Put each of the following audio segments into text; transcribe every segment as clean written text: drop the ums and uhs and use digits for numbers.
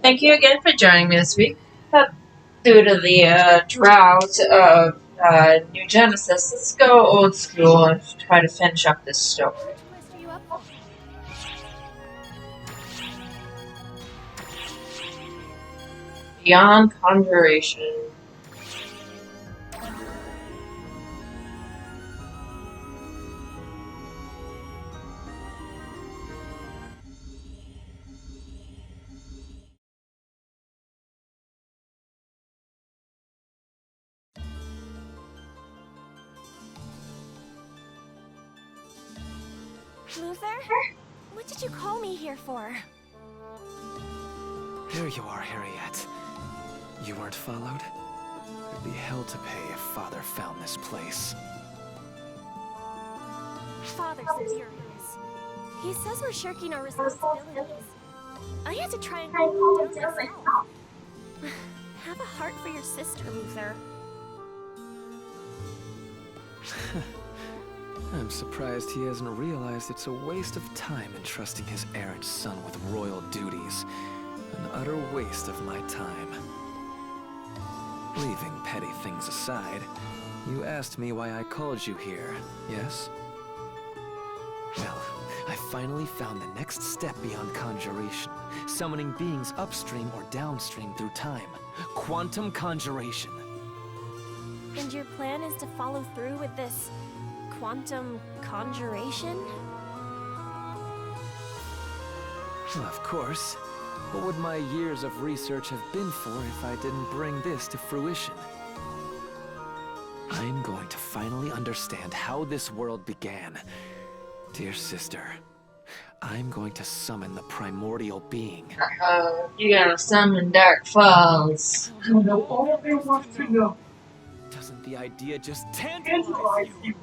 Thank you again for joining me this week. Due to the drought of New Genesis, let's go old school and try to finish up this story. What twist are you up for? Beyond Conjuration. Luther? What did you call me here for? There you are, Hariette. You weren't followed? There'd be hell to pay if Father found this place. Father's furious. He says we're shirking our responsibilities. I had to try and calm him down myself. Have a heart for your sister, Luther. I'm surprised he hasn't realized it's a waste of time entrusting his errant son with royal duties. An utter waste of my time. Leaving petty things aside, you asked me why I called you here, yes? Well, I finally found the next step beyond conjuration, summoning beings upstream or downstream through time. Quantum conjuration. And your plan is to follow through with this quantum conjuration? Well, of course. What would my years of research have been for if I didn't bring this to fruition? I'm going to finally understand how this world began. Dear sister, I'm going to summon the primordial being. You gotta summon Dark Falls. I know all there was to know. Doesn't the idea just tantalize you?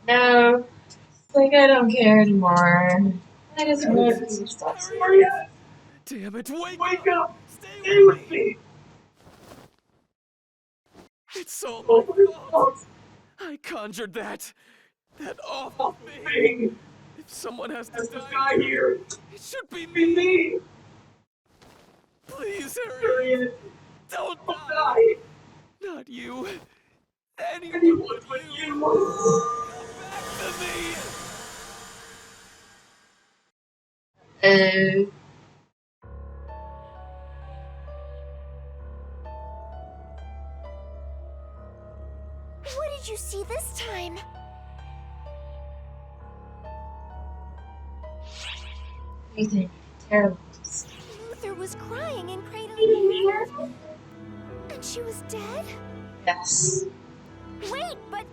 No, it's like I don't care anymore. I just want to stop. Hariette, Damn it, wake up! Stay Stay with me! It's all my Open your fault. mouth, I conjured that. That awful thing. thing! If someone has to There's this die, guy here! it should be Be me. me! Please, Harry. Hariette, Don't don't die. die! Not you. Anyone but you! Back to me. What did you see this time? Anything terrible to see. Luther was crying and cradling her. And she was dead? Yes. Wait, but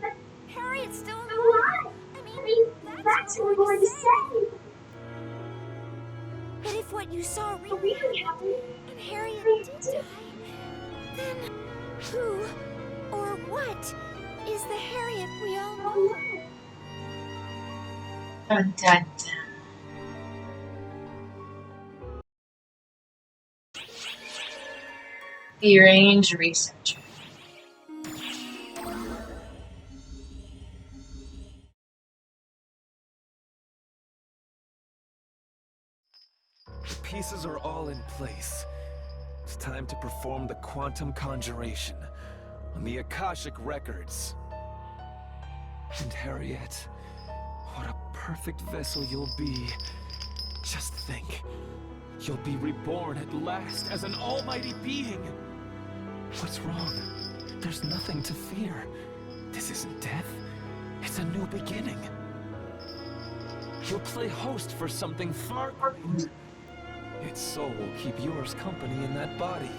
Harriet's still alive. I mean, that's what we're going to say. But if what you saw really happened, and Harriet did die, then who or what is the Harriet we all know? Dun dun dun. The Range Researcher. The pieces are all in place. It's time to perform the quantum conjuration on the Akashic records. And Hariette, what a perfect vessel you'll be. Just think, you'll be reborn at last as an almighty being. What's wrong? There's nothing to fear. This isn't death. It's a new beginning. You'll play host for something far greater. Its soul will keep yours company in that body.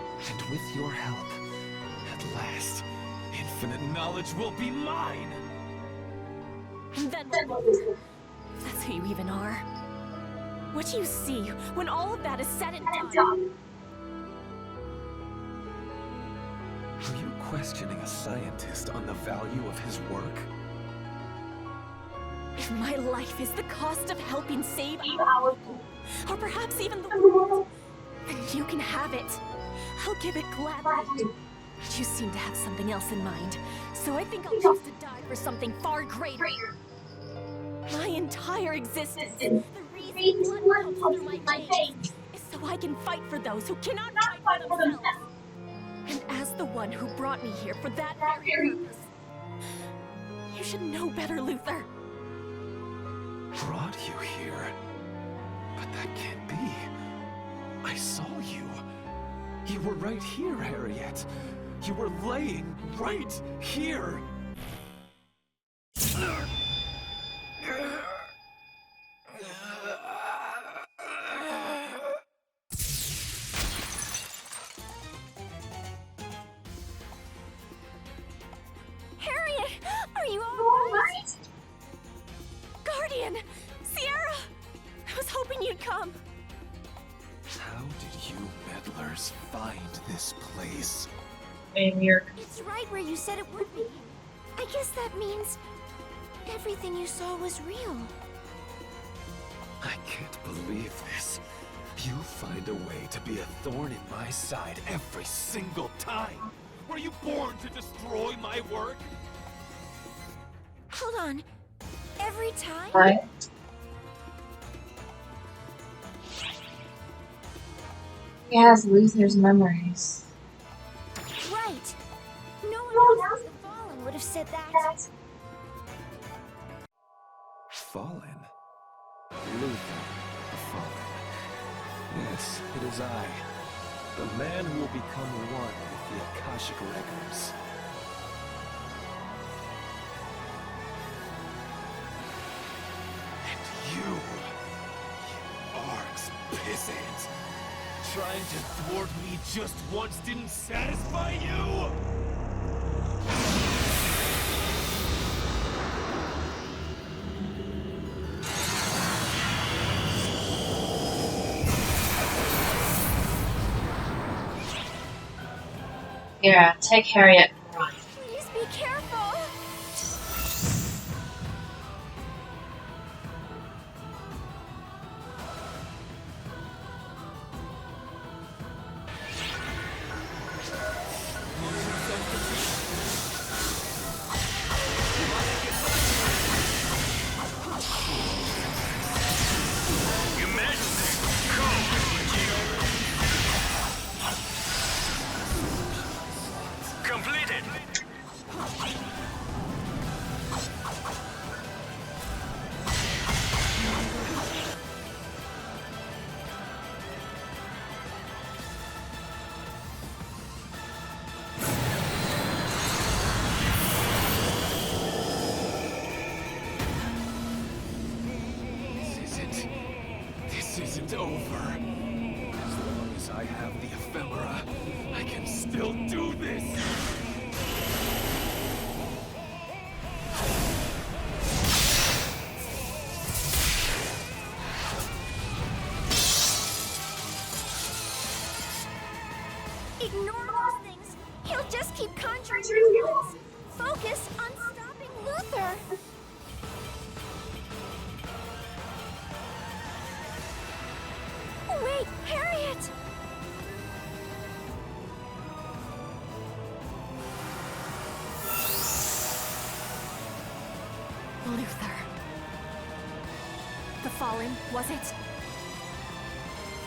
And with your help, at last, infinite knowledge will be mine! Then what? That's who you even are. What do you see when all of that is said and done? Are you questioning a scientist on the value of his work? If my life is the cost of helping save our people, or perhaps even the world, then you can have it. I'll give it gladly. But you seem to have something else in mind, so I think I'll choose to die for something far greater. My entire existence, the reason blood pumps through my veins, is so I can fight for those who cannot fight for themselves. And as the one who brought me here for that very purpose, you should know better, Luther. Brought you here? But that can't be. I saw you. You were right here, Hariette. You were laying right here. Hariette, are you alright? Guardian! Sierra! I was hoping you'd come. How did you meddlers find this place? It's right where you said it would be. I guess that means everything you saw was real. I can't believe this. You find a way to be a thorn in my side every single time. Were you born to destroy my work? Hold on. Every time? Right? He has Luther's memories. Right. No one else in the Fallen would have said that. Fallen? Luther, the Fallen. Yes, it is I. The man who will become one with the Akashic Records. And you Arx pissant. Trying to thwart me just once didn't satisfy you? Yeah, take Hariette and run. Please be careful. Completed! This isn't over. As long as I have the ephemera, I can still do this. Ignore those things. He'll just keep conjuring demons. Focus on stopping Luther. Wait, Hariette! Luther. The Fallen, was it?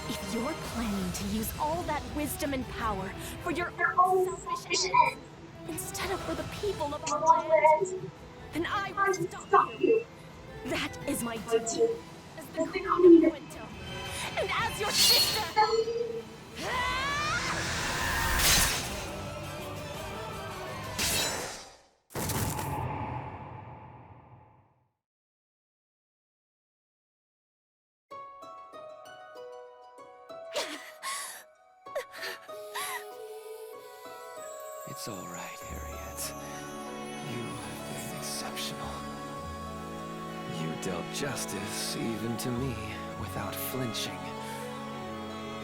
If you're planning to use all that wisdom and power for your own selfish ends, instead of for the people of our land, then I will stop you. That is my duty as the Queen of Winter, and as your sister. It's all right, Hariette. You've been exceptional. You dealt justice even to me without flinching.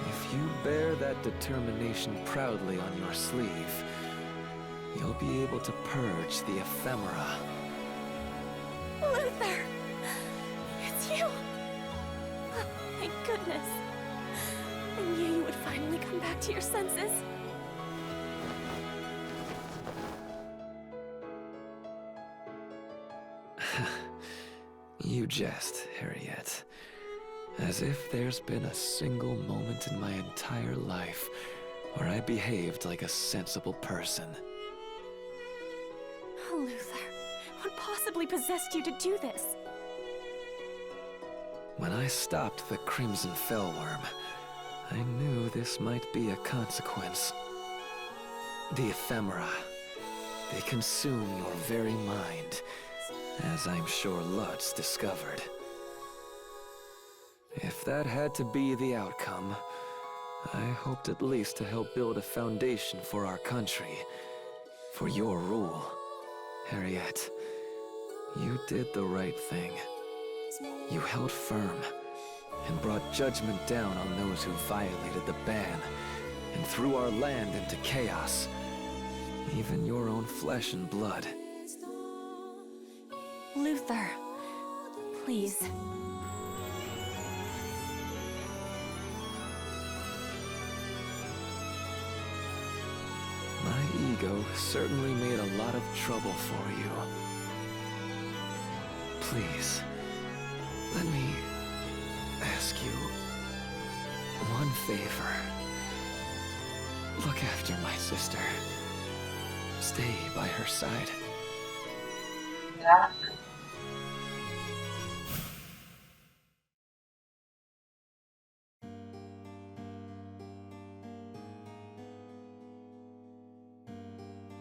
If you bear that determination proudly on your sleeve, you'll be able to purge the ephemera. Luther! It's you! Oh, thank goodness. I knew you would finally come back to your senses. You You jest, Hariette. As if there's been a single moment in my entire life where I behaved like a sensible person. Luther, what possibly possessed you to do this? When I stopped the Crimson Fellworm, I knew this might be a consequence. The ephemera, they consume your very mind, as I'm sure Lutz discovered. If that had to be the outcome, I hoped at least to help build a foundation for our country, for your rule. Hariette, you did the right thing. You held firm and brought judgment down on those who violated the ban and threw our land into chaos, even your own flesh and blood. Luther, please. My ego certainly made a lot of trouble for you. Please, let me ask you one favor. Look after my sister. Stay by her side. Yeah.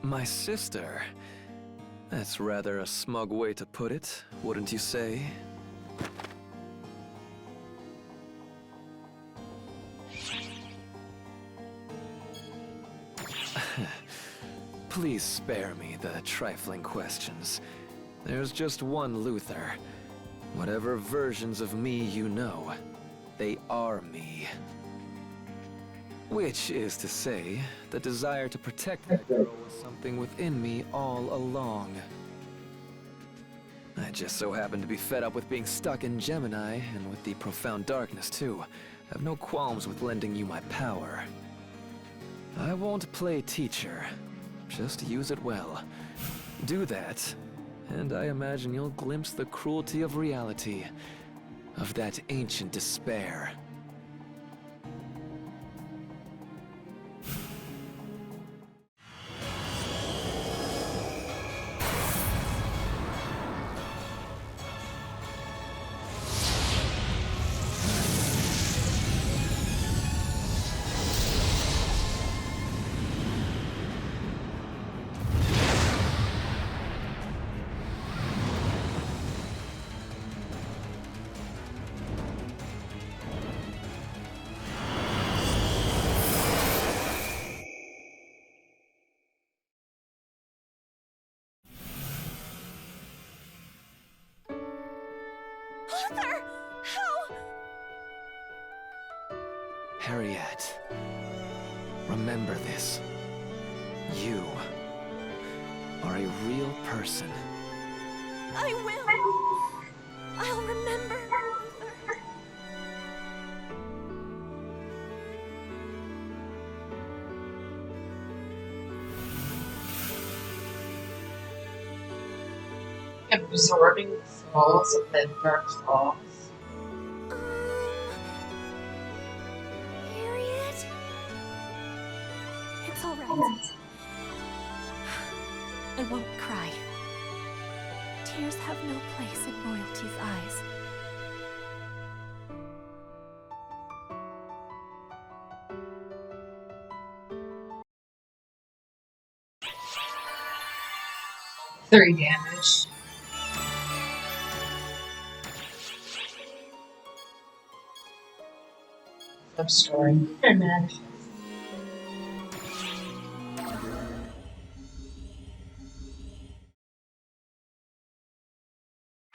My sister? That's rather a smug way to put it, wouldn't you say? Please spare me the trifling questions. There's just one Luther. Whatever versions of me you know, they are me. Which is to say, the desire to protect that girl was something within me all along. I just so happen to be fed up with being stuck in Gemini, and with the profound darkness too. I have no qualms with lending you my power. I won't play teacher. Just use it well. Do that, and I imagine you'll glimpse the cruelty of reality, of that ancient despair. Luther! How? Hariette, remember this. You are a real person. I will. I'll remember, Luther. Absorbing the souls of the dark souls. Hariette? It's all right. I won't cry. Tears have no place in royalty's eyes. Three damage. Sub-story. Very mad.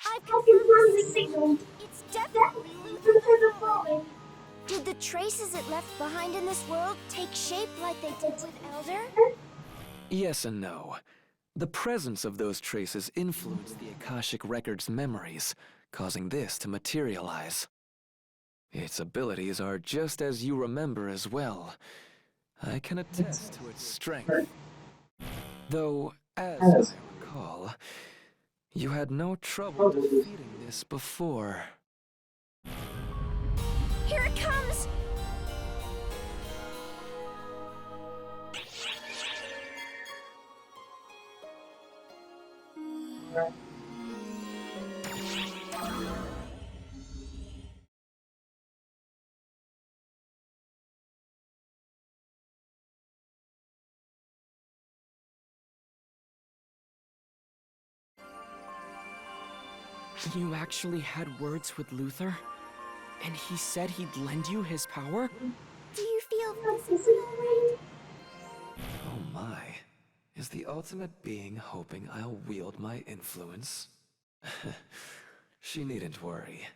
I've confirmed the signal. It's definitely Luther falling. Did the traces it left behind in this world take shape like they did with Elder? Yes and no. The presence of those traces influenced the Akashic Record's memories, causing this to materialize. Its abilities are just as you remember as well. I can attest to its strength. Though, as I recall, You had no trouble defeating this before. Here it comes! You actually had words with Luther? And he said he'd lend you his power? Do you feel physically alright? Oh my. Is the ultimate being hoping I'll wield my influence? She needn't worry.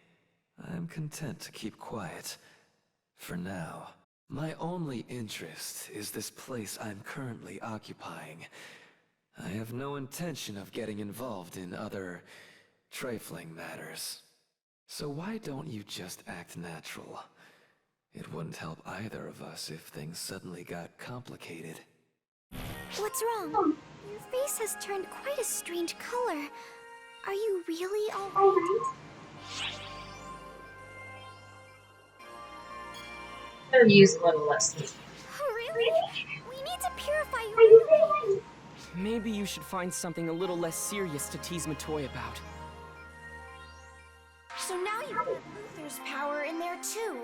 I'm content to keep quiet. For now. My only interest is this place I'm currently occupying. I have no intention of getting involved in other trifling matters. So why don't you just act natural? It wouldn't help either of us if things suddenly got complicated. What's wrong? Your face has turned quite a strange color. Are you really alright? Better use a little less. Oh, really? We need to purify you right away. Maybe you should find something a little less serious to tease Matoy about. So now you've got Luther's power in there too.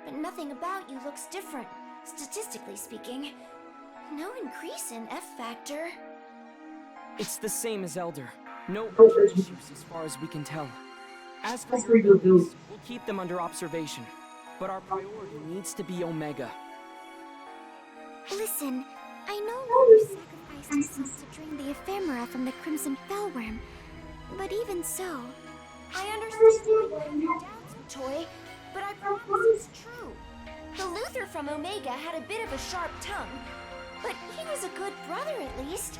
But nothing about you looks different, statistically speaking. No increase in F factor. It's the same as Elder. No urgent issues as far as we can tell. As for your abilities, we'll keep them under observation. But our priority needs to be Omega. Listen, I know Luther sacrificed himself to drain the ephemera from the Crimson Fellworm. But even so, I understand you have your doubts, Matoy, but I promise it's true. The Luther from Omega had a bit of a sharp tongue, but he was a good brother at least,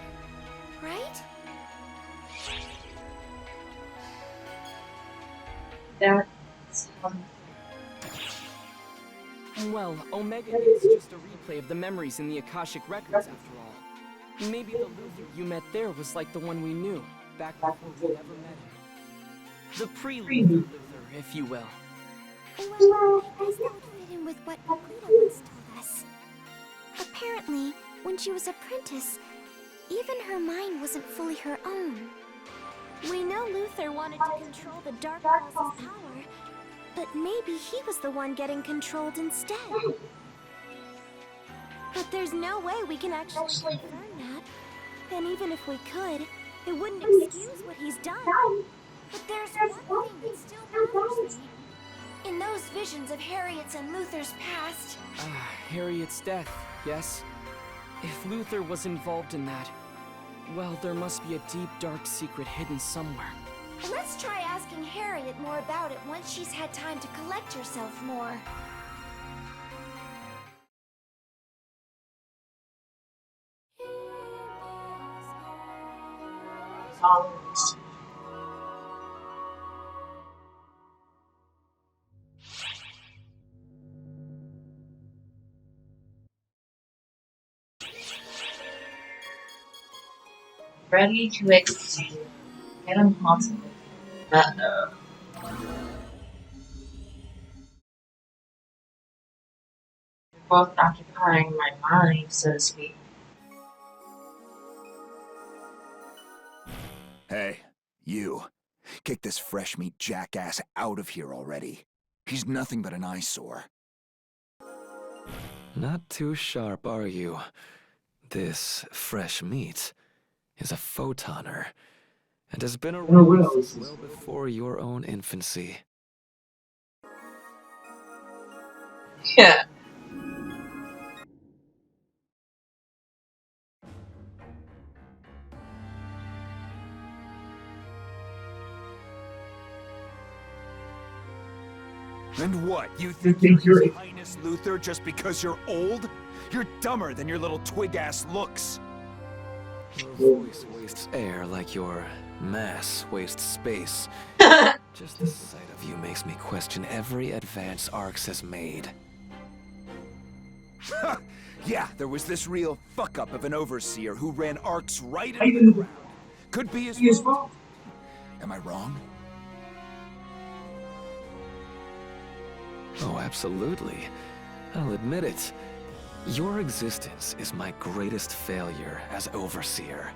right? That's Well, Omega is just a replay of the memories in the Akashic Records, after all. Maybe the Luther you met there was like the one we knew, back before we ever met him. The pre-Luther Luther, if you will. Well, I guess that would fit in with what Aquita once told us. Apparently, when she was apprentice, even her mind wasn't fully her own. We know Luther wanted to control the Dark Pulse's power, but maybe he was the one getting controlled instead. But there's no way we can actually confirm that. And even if we could, it wouldn't excuse what he's done. But there's one thing that still bothers me. In those visions of Hariette's and Luther's past... Hariette's death, yes? If Luther was involved in that, well, there must be a deep, dark secret hidden somewhere. Let's try asking Hariette more about it once she's had time to collect herself more. ready to execute. Get impossible. Uh-oh. Both occupying my mind, so to speak. Hey, you. Kick this fresh meat jackass out of here already. He's nothing but an eyesore. Not too sharp, are you? This fresh meat is a photoner, and has been around since well before your own infancy. Yeah. And what, you think you're His Highness Luther just because you're old? You're dumber than your little twig-ass looks. Your voice wastes air like your mass wastes space. Just the sight of you makes me question every advance Arx has made. Yeah, there was this real fuck-up of an overseer who ran Arx right into the ground. Could be his fault. Am I wrong? Oh, absolutely. I'll admit it. Your existence is my greatest failure as Overseer.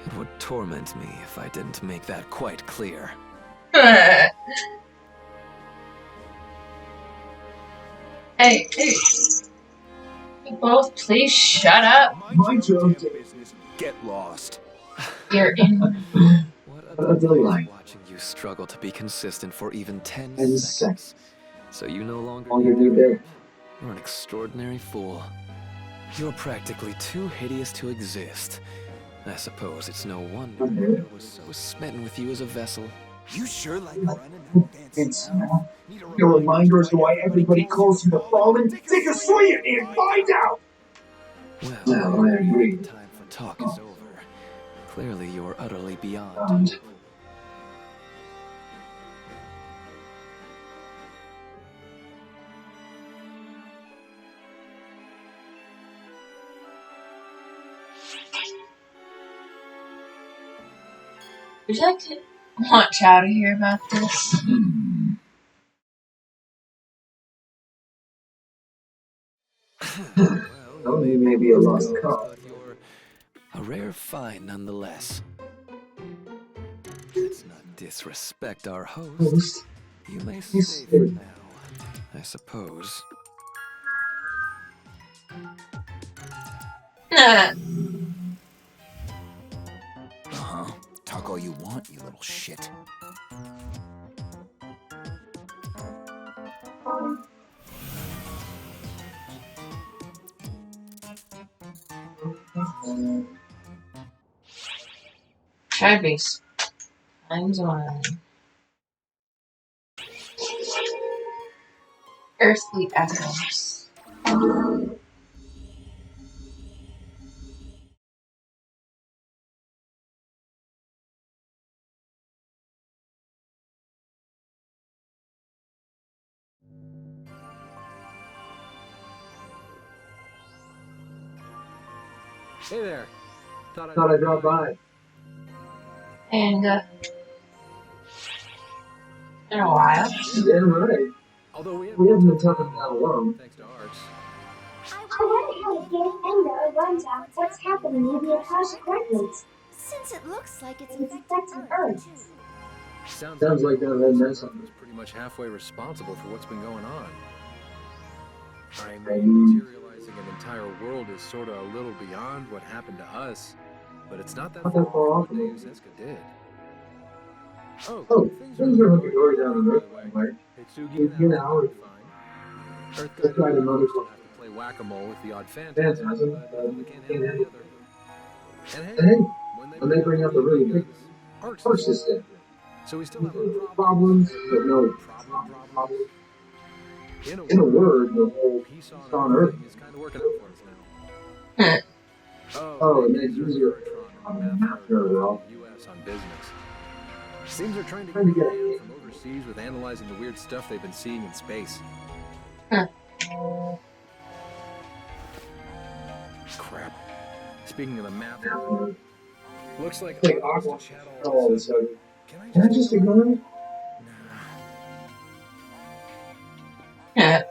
It would torment me if I didn't make that quite clear. Hey, hey. You both please shut up. My job business. Get lost. You're in. What a delight watching you struggle to be consistent for even 10 seconds. So you no longer need their help. You're an extraordinary fool. You're practically too hideous to exist. I suppose it's no wonder I was so smitten with you as a vessel. You sure like running that fancy mouth? Need A reminder as to why everybody calls you the Fallen? Take a swing at me and find out! Well, I agree. The time for talk is over. Clearly, you're utterly beyond. Would you like to want Chow to hear about this? Well, you may be a lost cause, but you're a rare find nonetheless. Let's not disrespect our host. You may stay for now, I suppose. Talk all you want, you little shit. Try-base. Times 1. Earthly echoes. Hey there. Thought I'd drop by. And, in a while. Yeah, right. Although we haven't been talking that long. thanks to Arts. I wonder how the gang Endo runs out what's happening in the Akashic Records. Since it looks like it's affecting Earth, too. Sounds like that red mess on was pretty much halfway responsible for what's been going on. I mean, materializing an entire world is sort of a little beyond what happened to us, but it's not that far off what Deus Eska did. Oh, things are looking good down the road, right? Hitsugi You and know, Alan are fine. Earth Let's try another will one. have to play whack-a-mole with the odd phantasm, Phantasm, but we can't handle the other. And And hey, when when they bring up the really big Arcs Arcs is dead. so we still have our Problems, but no problems. In a word, the whole Peace on Earth. thing is kind of working out for us now. Oh, and then use your map very well. U.S. on business. Seems they're trying to Trying to get get a hand from overseas with analyzing the weird stuff they've been seeing in space. Crap. Speaking of the map, looks like Like Aqua Aqua wants to chat all of a this. sudden. Can Can I just ignore it? Yeah.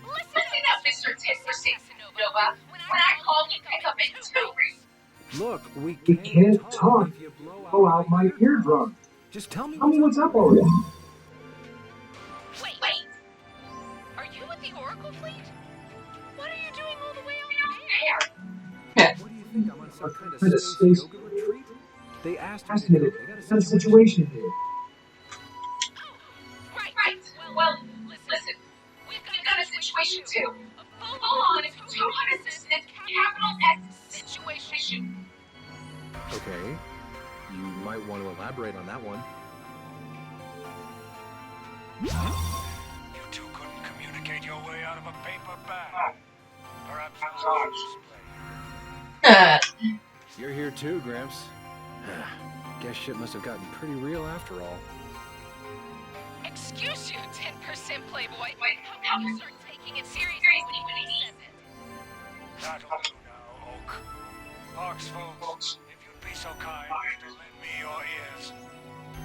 Listen up, Mr. Casanova. When I called, you pick up in 2 weeks. Look, we We can't, can't talk. if you Blow out my eardrum. Just tell me Tell me what's up already. Wait. Are you with the Oracle fleet? What are you doing all the way over there? What do you think? I'm on some kind of Kind of space space- yoga retreat? They asked Ask me me to to go. They got got a situation here. Right. Well, listen. We've got a situation too. A full-on 200% capital S situation. Okay. You might want to elaborate on that one. You two couldn't communicate your way out of a paper bag. Perhaps I'll explain. You're here too, Gramps. Guess shit must have gotten pretty real after all. Excuse you, 10% playboy. How can you start taking it seriously when he says it? That'll do now, Oak. Arcs folks, if you'd be so kind as to lend me your ears?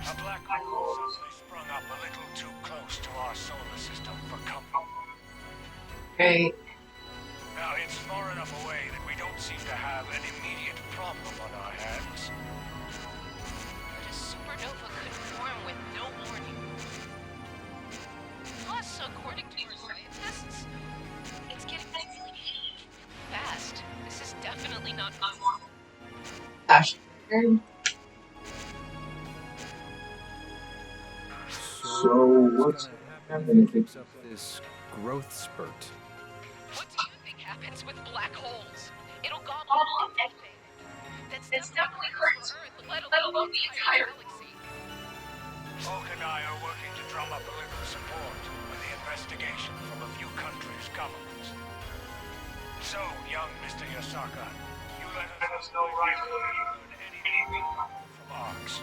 A black hole suddenly sprung up a little too close to our solar system for comfort. Great. Now, it's far enough away that we don't seem to have an immediate problem on our hands. But a supernova could form with no warning. Plus, according to our scientists, it's getting really fast. This is definitely not normal. Gosh. So what's happening if Picks up this growth spurt. What do you think happens with black holes? It'll gobble up everything. That's definitely correct for Earth, let alone the entire galaxy. Oak and I are working to drum up a little support with the investigation from a few countries' governments. So, young Mr. Yasaka, you let us know right away if you learn anything from ARCs.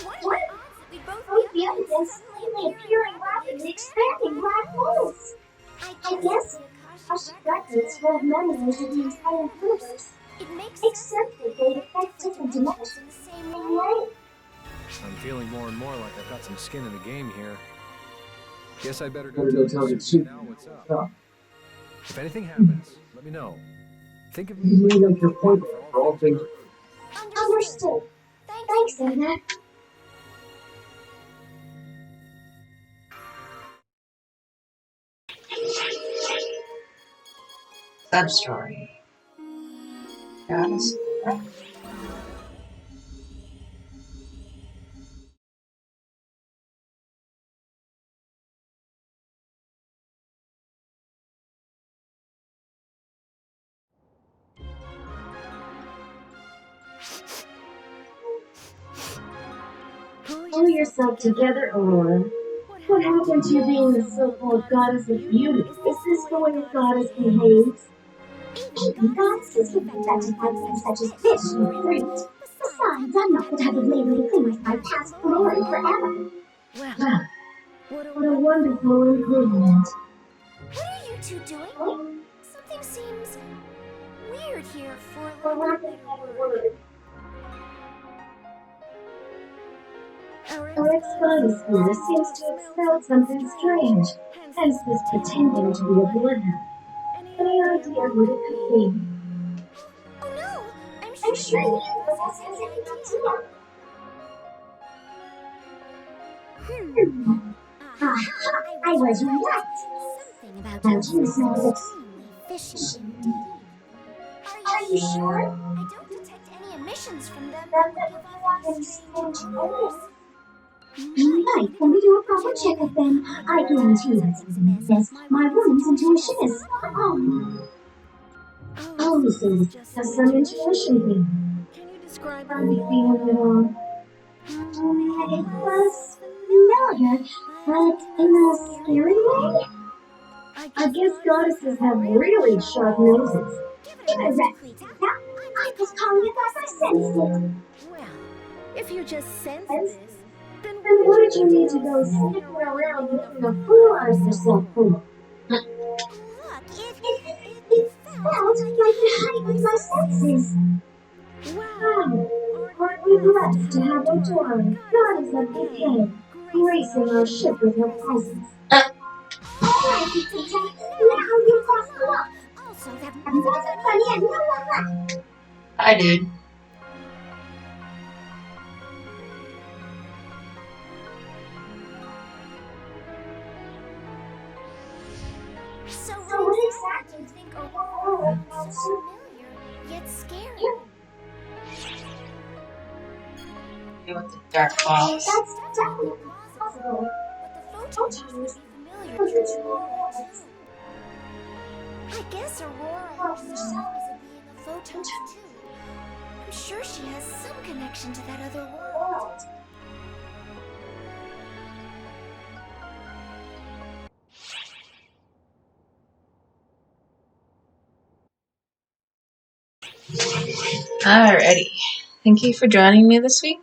What are the odds that we'd both be up against suddenly appearing rapidly expanding black holes? I guess Akashic records hold memories of the entire universe. It makes except that they affect different dimensions in the same way. I'm feeling more and more like I've got some skin in the game here. Guess I better go Better tell tell you the soon chief now what's up. up. If anything happens, let me know. Think of You me made up your point for all things. Understood. Thanks, Anna. Sub-story. Goddess. Pull yourself together, Aurora. What happened to you being the so-called goddess of beauty? Is this the way a goddess behaves? Even goddesses get affected by things such as fish and fruit. Besides, I'm not the type of lady to cling to my past glory forever. Well, what a wonderful improvement. What are you two doing? Something seems weird here, for lack of a better word. Our ex-goddess here seems to have felt something strange, hence this pretending to be a bloodhound. Any idea what it could be? Oh no! I'm sure neither of us has any idea. Aha! I was right! Something about you smells extremely fishy indeed. Are you sure? I don't detect any emissions from them that would give off any strange odors. Right, when we do a proper checkup then, I guarantee you that something amiss. My woman's intuition is spot on. Oh, so it's just some intuition thing. Can you describe I'm feeling it all. It was familiar, but in a scary way. I guess goddesses have really sharp noses. Give it a rest, Cleta. I was calling it as I sensed it. Well, if you just sense this, Then what did you need to go sniffing around making a fool out of yourself for? Look, it felt like it heightened my senses. Wow, aren't we blessed to have Odora, goddess of decay, gracing our ship with her presence? Alright, Cleta, now you cross the walk. Also, that wasn't funny and no one laughed. I did. So what exactly do you think Aurora found so familiar, yet scary? With the dark box. That's definitely possible. But the photons would be familiar to Aurora too. I guess Aurora herself is a being of photons too. I'm sure she has some connection to that other world. Alrighty. Thank you for joining me this week.